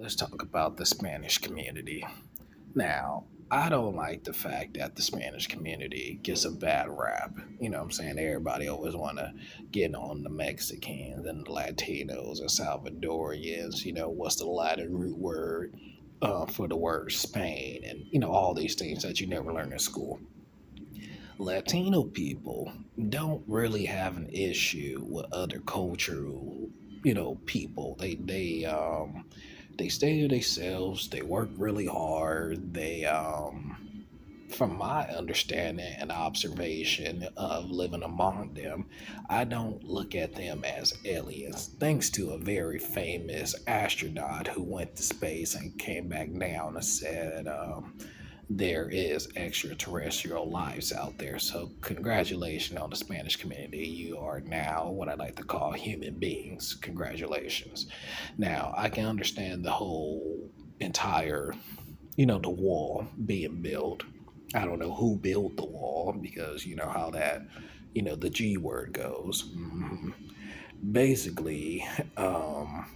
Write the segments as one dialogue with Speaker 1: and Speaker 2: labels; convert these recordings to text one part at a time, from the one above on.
Speaker 1: let's talk about the Spanish community. Now, I don't like the fact that the Spanish community gets a bad rap. You know what I'm saying? Everybody always want to get on the Mexicans and the Latinos and Salvadorians. What's the Latin root word for the word Spain? And, all these things that you never learn in school. Latino people don't really have an issue with other cultural, people. They stay to themselves. They work really hard. From my understanding and observation of living among them, I don't look at them as aliens. Thanks to a very famous astronaut who went to space and came back down and said, there is extraterrestrial lives out there. So, congratulations on the Spanish community. You are now what I like to call human beings. Congratulations. Now, I can understand the whole entire, the wall being built. I don't know who built the wall because you know how that, the G word goes. Basically, um,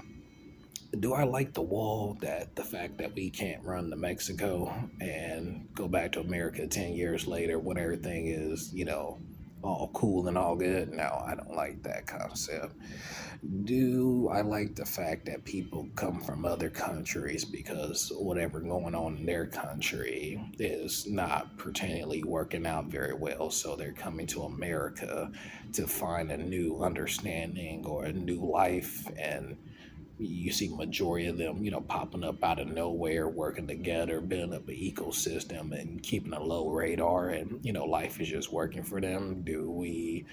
Speaker 1: do I like the wall that the fact that we can't run to Mexico and go back to America 10 years later when everything is, all cool and all good? No, I don't like that concept. Do I like the fact that people come from other countries because whatever going on in their country is not pertaining working out very well, so they're coming to America to find a new understanding or a new life, and you see majority of them, popping up out of nowhere, working together, building up an ecosystem and keeping a low radar, and life is just working for them. Do we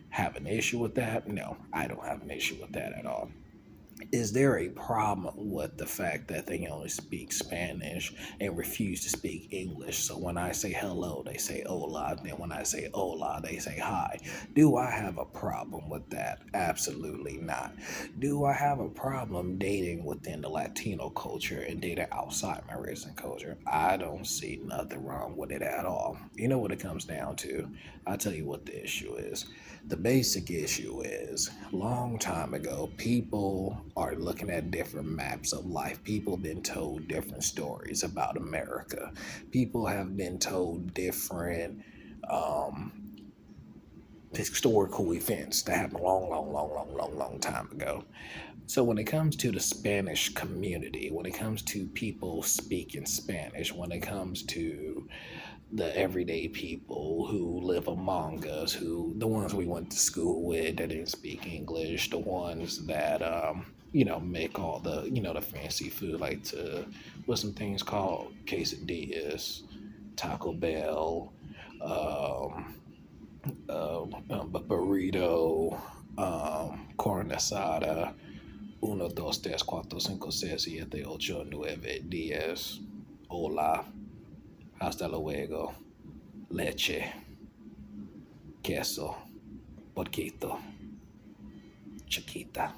Speaker 1: have an issue with that? No, I don't have an issue with that at all. Is there a problem with the fact that they only speak Spanish and refuse to speak English? So when I say hello, they say hola. Then when I say hola, they say hi. Do I have a problem with that? Absolutely not. Do I have a problem dating within the Latino culture and dating outside my race and culture? I don't see nothing wrong with it at all. You know what it comes down to? I'll tell you what the issue is. The basic issue is long time ago, people are looking at different maps of life. People have been told different stories about America. People have been told different um, historical events that happened long time ago. So when it comes to the Spanish community, when it comes to people speaking Spanish, when it comes to the everyday people who live among us, who the ones we went to school with that didn't speak English, the ones that make all the the fancy food like what some things called quesadillas, Taco Bell, um, burrito, carne asada, uno, dos, tres, cuatro, cinco, seis, siete, ocho, nueve, diez, hola, hasta luego, leche, queso, porquito, chiquita,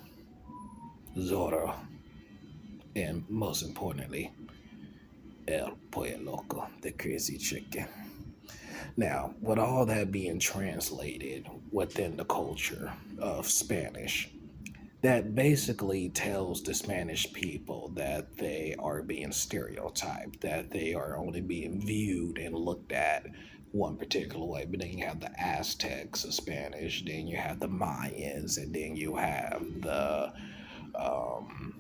Speaker 1: Zorro, and most importantly, El Pollo Loco, the crazy chicken. Now, with all that being translated within the culture of Spanish, that basically tells the Spanish people that they are being stereotyped, that they are only being viewed and looked at one particular way. But then you have the Aztecs of Spanish, then you have the Mayans, and then you have um,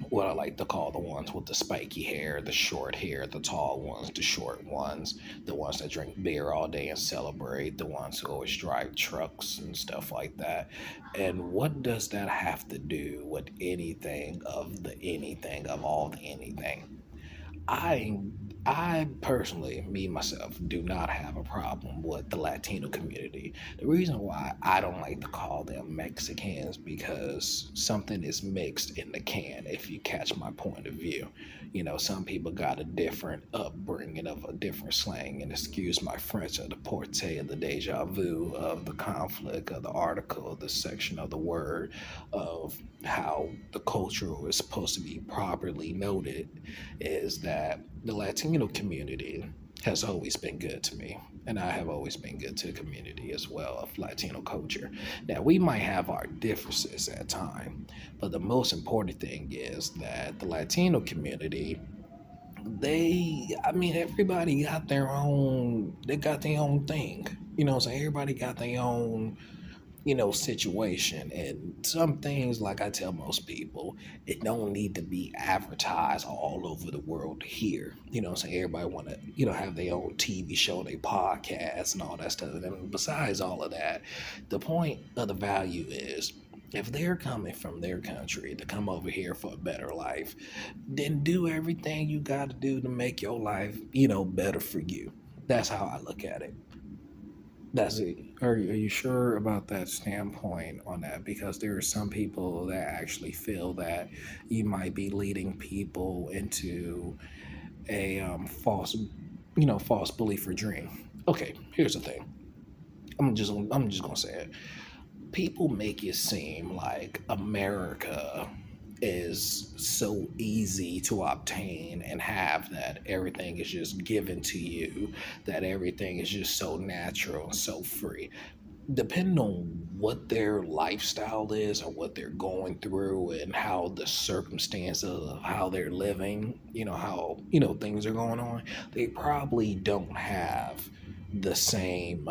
Speaker 1: what I like to call the ones with the spiky hair, the short hair, the tall ones, the short ones, the ones that drink beer all day and celebrate, the ones who always drive trucks and stuff like that. And what does that have to do with anything of all the anything? I I personally, me myself, do not have a problem with the Latino community. The reason why I don't like to call them Mexicans because something is mixed in the can, if you catch my point of view. Some people got a different upbringing of a different slang, and excuse my French of the porte of the deja vu of the conflict of the article, the section of the word of how the culture is supposed to be properly noted is that the Latino community, has always been good to me. And I have always been good to the community as well of Latino culture. Now, we might have our differences at time, but the most important thing is that the Latino community, I mean, everybody got they got their own thing. You know what I'm saying? Everybody got their own situation. And some things, like I tell most people, it don't need to be advertised all over the world to hear. You know what I'm saying? Everybody want to, have their own TV show, their podcast and all that stuff. And besides all of that, the point of the value is, if they're coming from their country to come over here for a better life, then do everything you got to do to make your life, better for you. That's how I look at it. That's it. Are you sure about that standpoint on that? Because there are some people that actually feel that you might be leading people into a false belief or dream. Okay, here's the thing. I'm just gonna say it. People make it seem like America is so easy to obtain and have, that everything is just given to you, that everything is just so natural and so free. Depending on what their lifestyle is or what they're going through and how the circumstances of how they're living, how, things are going on, they probably don't have the same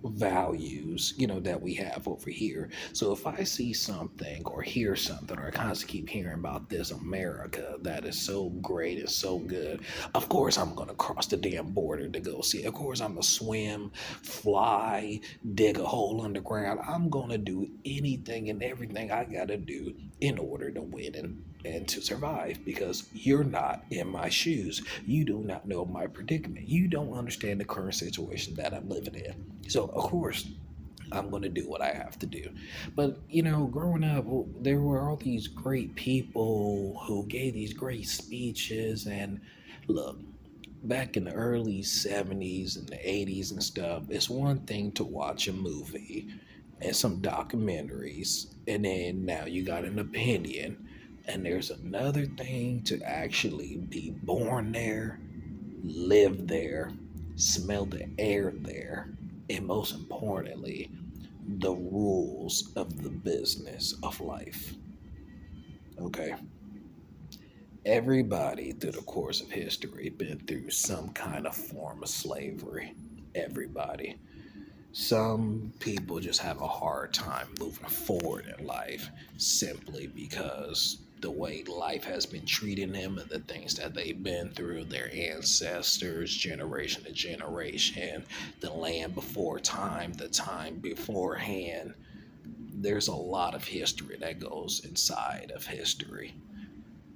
Speaker 1: values, that we have over here. So if I see something or hear something, or I constantly keep hearing about this America that is so great and so good, of course I'm going to cross the damn border to go see it. Of course I'm going to swim, fly, dig a hole underground. I'm going to do anything and everything I got to do in order to win and to survive, because you're not in my shoes. You do not know my predicament. You don't understand the current situation that I'm living in. So, of course, I'm going to do what I have to do. But, growing up, there were all these great people who gave these great speeches. And look, back in the early 70s and the 80s and stuff, it's one thing to watch a movie and some documentaries, and then now you got an opinion. And there's another thing to actually be born there, live there, smell the air there, and most importantly, the rules of the business of life. Okay? Everybody through the course of history been through some kind of form of slavery. Everybody. Some people just have a hard time moving forward in life simply because the way life has been treating them and the things that they've been through, their ancestors, generation to generation, the land before time, the time beforehand. There's a lot of history that goes inside of history.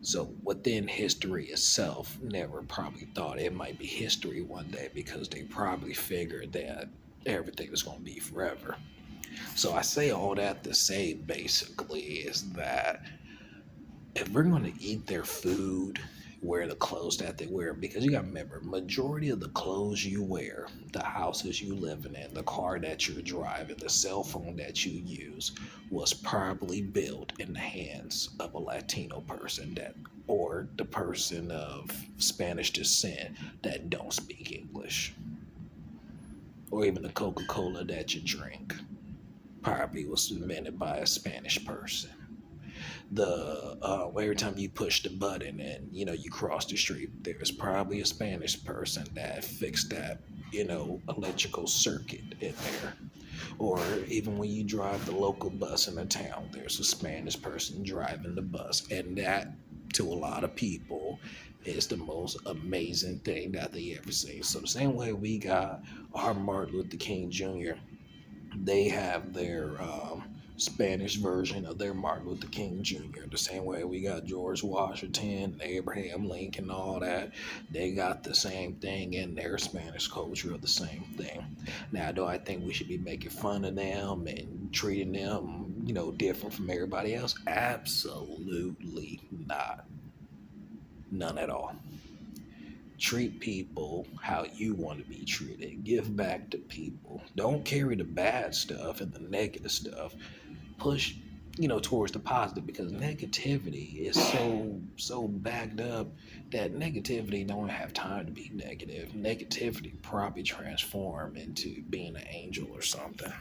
Speaker 1: So within history itself, never probably thought it might be history one day, because they probably figured that everything is going to be forever. So I say all that to say basically is that if we're going to eat their food, wear the clothes that they wear, because you got to remember, majority of the clothes you wear, the houses you living in, the car that you're driving, the cell phone that you use, was probably built in the hands of a Latino person, that, or the person of Spanish descent that don't speak English, or even the Coca-Cola that you drink probably was invented by a Spanish person. The every time you push the button and you cross the street, there's probably a Spanish person that fixed that electrical circuit in there. Or even when you drive the local bus in the town, there's a Spanish person driving the bus, and that, to a lot of people, is the most amazing thing that they ever seen. So the same way we got our Martin Luther King Jr., they have their Spanish version of their Martin Luther King Jr. The same way we got George Washington, Abraham Lincoln, all that. They got the same thing in their Spanish culture of the same thing. Now, do I think we should be making fun of them and treating them, different from everybody else? Absolutely not. None at all. Treat people how you want to be treated. Give back to people. Don't carry the bad stuff and the negative stuff. Push towards the positive, because negativity is so backed up that negativity don't have time to be negative. Negativity probably transform into being an angel or something.